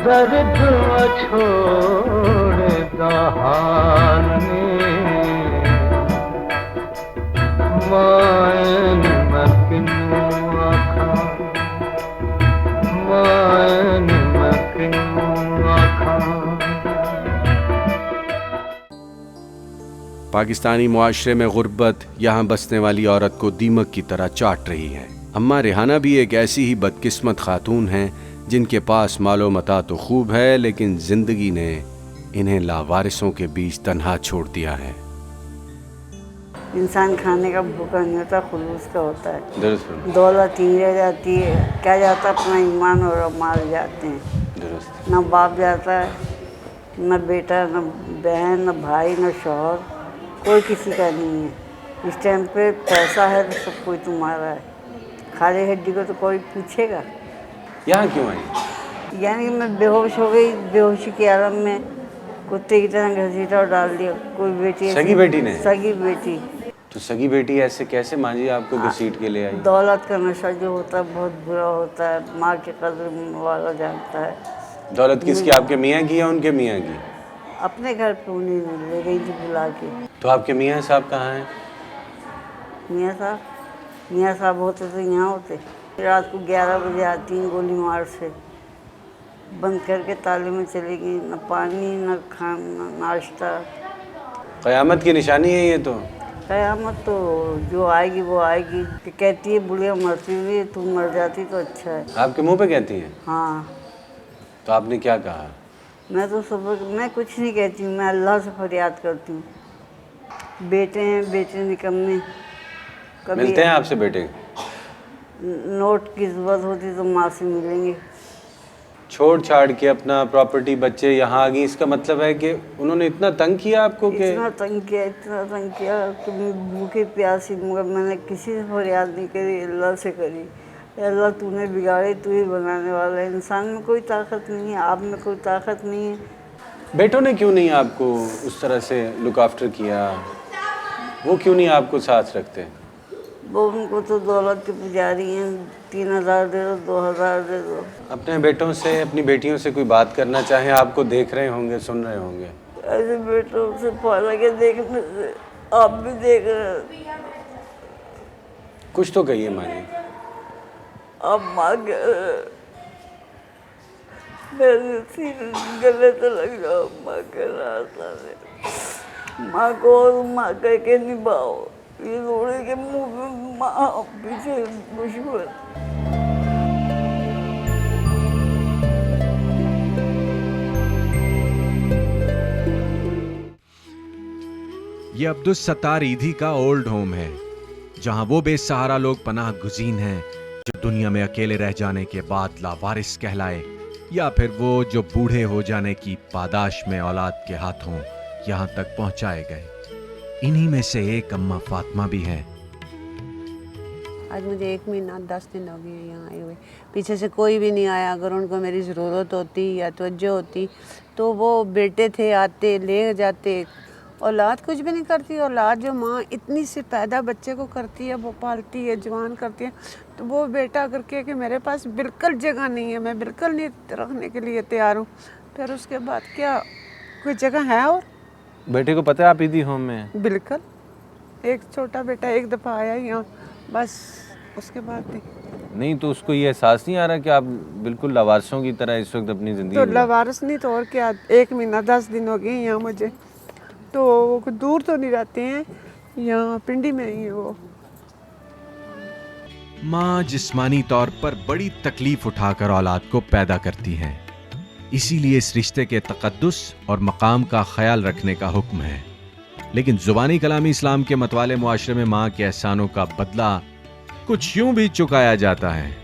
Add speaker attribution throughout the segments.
Speaker 1: दर्द छोड़ दहाने मायन मकिनू आखा मायन मकिनू आखा।
Speaker 2: पाकिस्तानी मुआशरे में गुर्बत यहाँ बसने वाली औरत को दीमक की तरह चाट रही है। अम्मा रेहाना भी एक ऐसी ही बदकिस्मत खातून हैं जिनके पास मालो मता तो खूब है, लेकिन जिंदगी ने इन्हें लावारिसों के बीच तन्हा छोड़ दिया है।
Speaker 3: इंसान खाने का भूखा नहीं होता, खुलूस का होता है।
Speaker 2: दुरुस्त।
Speaker 3: दौलत ही रह जाती है, क्या जाता अपना ईमान और माल जाते हैं।
Speaker 2: दुरुस्त।
Speaker 3: न बाप जाता है, न बेटा, न बहन, न भाई, न शौहर, कोई किसी का नहीं है। इस टाइम पे पैसा है तो सब कोई तुम्हारा है, खाली हड्डी को तो कोई पूछेगा।
Speaker 2: यहाँ क्यों आई?
Speaker 3: यानी मैं बेहोश हो गई, बेहोशी के आलम में कुत्ते की तरह घसीटा और डाल दिया। कोई बेटी,
Speaker 2: सगी बेटी ने?
Speaker 3: सगी बेटी।
Speaker 2: तो सगी बेटी ऐसे कैसे माँ जी आपको घसीट के ले आई?
Speaker 3: दौलत का नशा जो होता है बहुत बुरा होता है, माँ की कदर वाला जानता है।
Speaker 2: दौलत किसकी, आपके मियाँ की या उनके मियाँ की?
Speaker 3: अपने घर पे उन्हीं ने ले गई थी बुला के।
Speaker 2: तो आपके मियाँ साहब कहाँ हैं?
Speaker 3: मियाँ साहब होते तो यहाँ होते। रात को 11 बजे आती हैं गोली मार से, बंद करके ताले में चली गई। न पानी, न खाना, नाश्ता।
Speaker 2: क़यामत की निशानी है ये तो।
Speaker 3: क़यामत तो जो आएगी वो आएगी। कि कहती है बुढ़िया मरती हुई है, तू मर जाती तो अच्छा है।
Speaker 2: आपके मुंह पे कहती हैं?
Speaker 3: हाँ।
Speaker 2: तो आपने क्या कहा?
Speaker 3: मैं कुछ नहीं कहती हूँ, मैं अल्लाह से फरियाद करती हूँ। बेटे हैं, बेटे निकम्मे। कभी
Speaker 2: मिलते हैं आपसे बेटे?
Speaker 3: नोट की ज़रूरत होती तो माँ से मिलेंगे।
Speaker 2: छोड़ छाड़ के अपना प्रॉपर्टी बच्चे यहाँ आ गई, इसका मतलब है कि उन्होंने इतना तंग किया आपको?
Speaker 3: इतना तंग किया कि मैं भूखे प्यासी, मगर मैंने किसी से फरियाद नहीं करी, अल्लाह से करी। अल्लाह तूने बिगाड़े, तू ही बनाने वाला है। इंसान में कोई ताकत नहीं है, आप में कोई ताकत नहीं है।
Speaker 2: बेटों ने क्यों नहीं आपको उस तरह से लुक आफ्टर किया? वो क्यों नहीं आपको साथ रखते?
Speaker 3: वो उनको तो दौलत के पुजारी हैं, 3000 दे दो, 2000 दे दो।
Speaker 2: अपने बेटों से, अपनी बेटियों से कोई बात करना चाहे, आपको देख रहे होंगे, सुन रहे होंगे।
Speaker 3: ऐसे बेटों से फौला के देखने से आप भी देख रहे हैं।
Speaker 2: कुछ तो कहिए माँ जी।
Speaker 3: अब माँ मेरे गले तो लग जाओ, माँ के रास्ता में माँ को और माँ कह के निभाओ। ये रोड़े के मुंह में माँ, पीछे दुश्मन।
Speaker 2: ये अब्दुल सत्तार ईदी का ओल्ड होम है, जहां वो बेसहारा लोग पनाह गुज़ीन हैं जो दुनिया में अकेले रह जाने के बाद लावारिस कहलाए, या फिर वो जो बूढ़े हो जाने की पादाश में औलाद के हाथों यहां तक पहुंचाए गए। इन्हीं में से एक अम्मा फातिमा भी हैं।
Speaker 4: आज मुझे 1 महीना 10 दिन हो गए यहाँ आए हुए। पीछे से कोई भी नहीं आया। अगर उनको मेरी ज़रूरत होती या तवज्जो होती तो वो बेटे थे, आते ले जाते। औलाद कुछ भी नहीं करती। औलाद जो माँ इतनी सी पैदा बच्चे को करती है, वो पालती है, जवान करती है, तो वो बेटा अगर कहे कि मेरे पास बिल्कुल जगह नहीं है, मैं बिल्कुल नहीं रखने के लिए तैयार हूँ, फिर उसके बाद क्या कोई जगह है? और
Speaker 5: बेटे को पता है आप ईदी होम में हैं?
Speaker 4: बिल्कुल। एक छोटा बेटा एक दफ़ा आया यहाँ, बस उसके बाद
Speaker 5: नहीं। तो उसको ये एहसास नहीं आ रहा कि आप बिल्कुल लवारसों की तरह इस वक्त अपनी ज़िंदगी
Speaker 4: तो लवारस नहीं तो और क्या। 1 महीना 10 दिन हो गए यहाँ मुझे। तो वो दूर तो नहीं रहते हैं, यहाँ पिंडी में ही है वो।
Speaker 2: माँ जिस्मानी तौर पर बड़ी तकलीफ उठाकर औलाद को पैदा करती हैं, इसीलिए इस रिश्ते के तकद्दुस और मकाम का ख्याल रखने का हुक्म है। लेकिन जुबानी कलामी इस्लाम के मतवाले मुआशरे में माँ के एहसानों का बदला कुछ यूं भी चुकाया जाता है।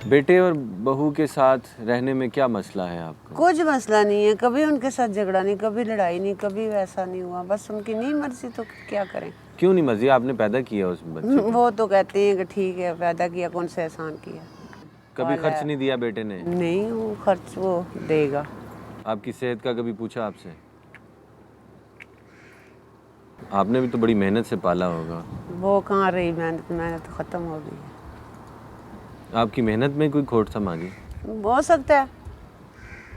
Speaker 5: बेटे और बहू के साथ रहने में क्या मसला है आपका?
Speaker 4: कुछ मसला नहीं है, कभी उनके साथ झगड़ा नहीं, कभी लड़ाई नहीं, कभी वैसा नहीं हुआ। बस उनकी नहीं मर्जी तो क्या करें।
Speaker 5: क्यों नहीं मर्जी? आपने पैदा किया उस बच्चे को।
Speaker 4: वो तो कहते हैं कि ठीक है पैदा किया, कौन से एहसान किया।
Speaker 5: कभी खर्च नहीं दिया बेटे ने?
Speaker 4: नहीं, वो खर्च वो देगा।
Speaker 5: आपकी सेहत का कभी पूछा आपसे? आपने भी तो बड़ी मेहनत से पाला होगा।
Speaker 4: वो कहाँ रही मेहनत, मेहनत ख़त्म हो गई।
Speaker 5: आपकी मेहनत में कोई खोट था माँ जी?
Speaker 4: हो सकता है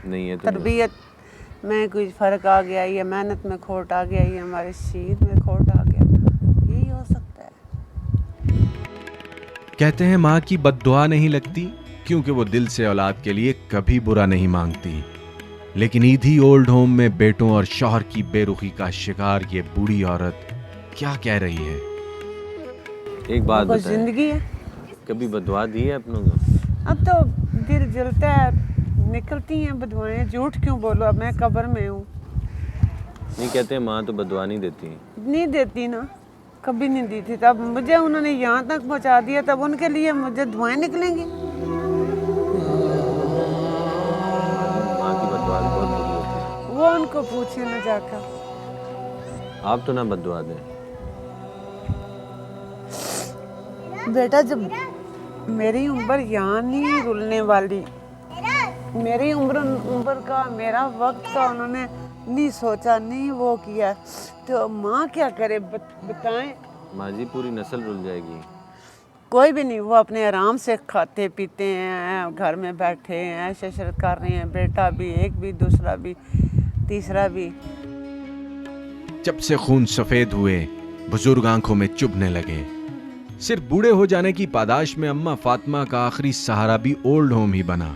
Speaker 5: नहीं है तो नहीं।
Speaker 4: तरबियत में कुछ फ़र्क आ गया, या मेहनत में खोट आ गया, या हमारे सीख में खोट आ गया, यही हो सकता है।
Speaker 2: कहते हैं माँ की बद्दुआ नहीं लगती क्योंकि वो दिल से औलाद के लिए कभी बुरा नहीं मांगती। लेकिन ईधी ओल्ड होम में बेटों और शौहर की बेरुखी का शिकार ये बूढ़ी औरत क्या कह रही है?
Speaker 5: एक बात
Speaker 4: वो
Speaker 5: बताएं,
Speaker 4: जिंदगी है।
Speaker 5: कभी बदवा दी है अपनों को?
Speaker 4: अब तो दिल जलता है, निकलती हैं बदवाएं, झूठ क्यों बोलो, अब मैं कब्र में हूँ।
Speaker 5: नहीं, कहते हैं माँ तो बदवा नहीं देती।
Speaker 4: नहीं देती ना, कभी नहीं दी थी। तब मुझे उन्होंने यहाँ तक पहुँचा दिया, तब उनके लिए मुझे दुआएं निकलेंगी।
Speaker 5: माँ की बदवा बहुत बुरी होती है।
Speaker 4: वो उनको पूछे ना जाकर।
Speaker 5: आप तो ना बदवा दें।
Speaker 4: बेटा जब मेरी उम्र यहाँ नहीं रुलने वाली, मेरी उम्र का, मेरा वक्त का उन्होंने नहीं सोचा, नहीं वो किया, तो माँ क्या करे बताएं।
Speaker 5: माँ जी पूरी नस्ल रुल जाएगी।
Speaker 4: कोई भी नहीं, वो अपने आराम से खाते पीते हैं, घर में बैठे हैं, शशरत कर रहे हैं, बेटा भी, एक भी, दूसरा भी, तीसरा भी।
Speaker 2: जब से खून सफेद हुए बुजुर्ग आंखों में चुभने लगे। सिर्फ बूढ़े हो जाने की पादाश में अम्मा फातिमा का आखिरी सहारा भी ओल्ड होम ही बना।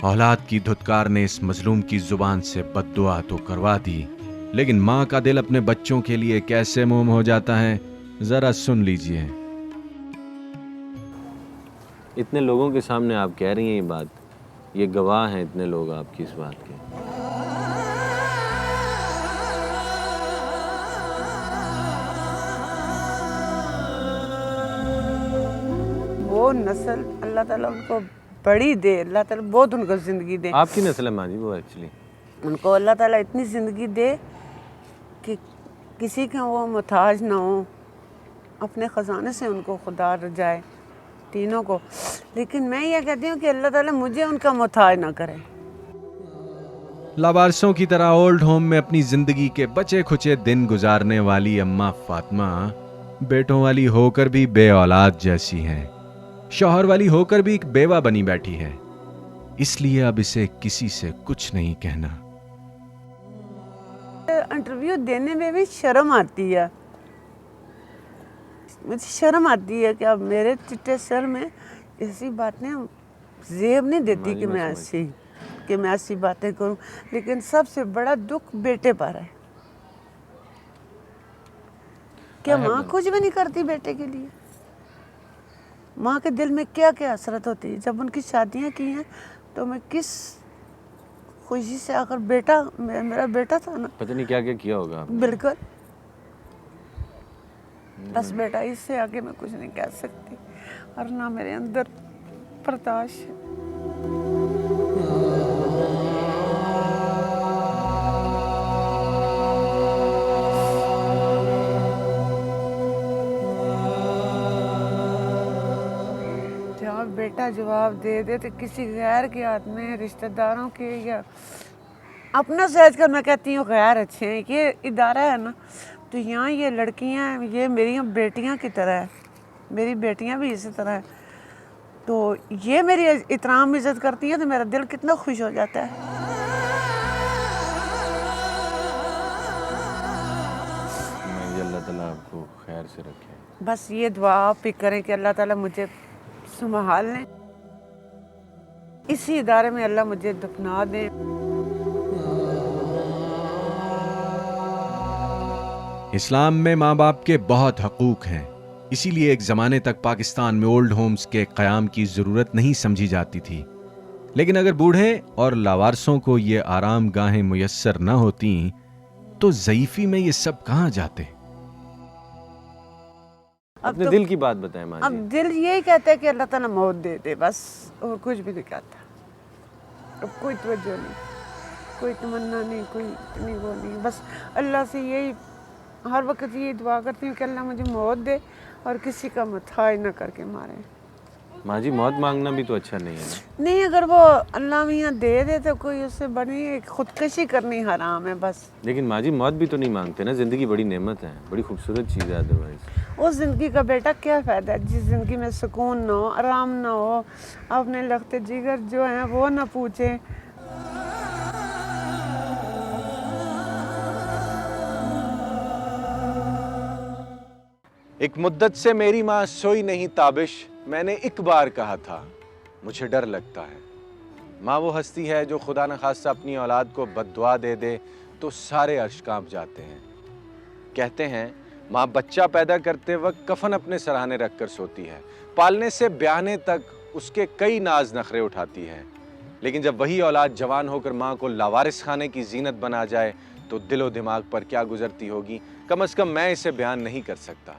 Speaker 2: औलाद की धुतकार ने इस मजलूम की जुबान से बद्दुआ तो करवा दी, लेकिन माँ का दिल अपने बच्चों के लिए कैसे मोम हो जाता है, जरा सुन लीजिए।
Speaker 5: इतने लोगों के सामने आप कह रही हैं ये बात, ये गवाह हैं इतने लोग आपकी इस बात के।
Speaker 4: वो नस्ल अल्लाह ताला उनको बड़ी दे, अल्लाह ताला बहुत उनको ज़िंदगी दे।
Speaker 5: आपकी नस्ल है माँ जी वो एक्चुअली।
Speaker 4: उनको अल्लाह ताला इतनी ज़िंदगी दे कि किसी का वो मोहताज ना हो, अपने ख़जाने से उनको खुदा रजाए तीनों को। लेकिन मैं ये कहती हूँ कि अल्लाह ताला मुझे उनका मोहताज ना करे।
Speaker 2: लावारसों की तरह ओल्ड होम में अपनी जिंदगी के बचे खुचे दिन गुजारने वाली अम्मा फातिमा बेटों वाली होकर भी बे औलाद जैसी हैं, शौहर वाली होकर भी एक बेवा बनी बैठी है। इसलिए अब इसे किसी से कुछ नहीं कहना।
Speaker 4: इंटरव्यू देने में भी शर्म आती है, मुझे शर्म आती है कि अब मेरे चिट्टे सर में ऐसी बातें जेब नहीं देती कि मैं ऐसी बातें करूं। लेकिन सबसे बड़ा दुख बेटे पर है। क्या माँ कुछ भी नहीं करती बेटे के लिए? माँ के दिल में क्या क्या हसरत होती है। जब उनकी शादियाँ की हैं तो मैं किस खुशी से, आकर बेटा मेरा बेटा था ना,
Speaker 5: पता नहीं क्या क्या किया होगा आपने।
Speaker 4: बिल्कुल। बस बेटा, इससे आगे मैं कुछ नहीं कह सकती, और ना मेरे अंदर बर्दाश्त है। जब बेटा जवाब दे दे तो किसी गैर के हाथ में, रिश्तेदारों के या अपना सोच कर, मैं कहती हूँ गैर अच्छे हैं। ये इदारा है ना, तो यहाँ ये लड़कियाँ ये मेरी बेटियाँ की तरह है, मेरी बेटियाँ भी इसी तरह है। तो ये मेरी इतराम इज़्ज़त करती है तो मेरा दिल कितना खुश हो जाता है।
Speaker 5: अल्लाह ताला आपको खैर से रखे।
Speaker 4: बस ये दुआ आप भी करें कि अल्लाह ताला मुझे संभाल लें, इसी इदारे में अल्लाह मुझे दफना दें।
Speaker 2: इस्लाम में माँ बाप के बहुत हकूक हैं, इसीलिए एक ज़माने तक पाकिस्तान में ओल्ड होम्स के क़याम की ज़रूरत नहीं समझी जाती थी। लेकिन अगर बूढ़े और लावारसों को ये आराम गाहें मुयस्सर न होती तो ज़ईफ़ी में ये सब कहाँ जाते।
Speaker 5: अपने दिल की बात बताएं माँ जी।
Speaker 4: अब दिल यही कहता है कि अल्लाह ताला मौत दे दे, बस, और कुछ भी नहीं कहता। अब कोई तवज्जो नहीं, कोई तमन्ना नहीं, कोई इतनी वो नहीं। बस अल्लाह से यही हर वक्त ये दुआ करती हूँ कि अल्लाह मुझे मौत दे और किसी का मथाज ना करके मारे।
Speaker 5: माँ जी मौत मांगना भी तो अच्छा नहीं है ना।
Speaker 4: नहीं, अगर वो अल्लाह मियाँ दे दे तो कोई उससे बड़ी खुदकशी करनी हराम है बस।
Speaker 5: लेकिन माँ जी मौत भी तो नहीं मांगते ना, जिंदगी बड़ी नेमत है, बड़ी खूबसूरत चीज़ है। अदरवाइज
Speaker 4: उस ज़िंदगी का बेटा क्या फ़ायदा है जिस ज़िंदगी में सुकून ना हो, आराम ना हो, अपने लखते जिगर जो हैं वो ना पूछें।
Speaker 2: एक मुद्दत से मेरी माँ सोई नहीं ताबिश, मैंने एक बार कहा था मुझे डर लगता है। माँ वो हस्ती है जो खुदा न खास्ता अपनी औलाद को बद्दुआ दे दे तो सारे अर्श कांप जाते हैं। कहते हैं माँ बच्चा पैदा करते वक्त कफन अपने सराहने रखकर सोती है, पालने से ब्याहने तक उसके कई नाज नखरे उठाती है, लेकिन जब वही औलाद जवान होकर माँ को लावारिस खाने की जीनत बना जाए तो दिलो दिमाग पर क्या गुजरती होगी, कम से कम मैं इसे बयान नहीं कर सकता।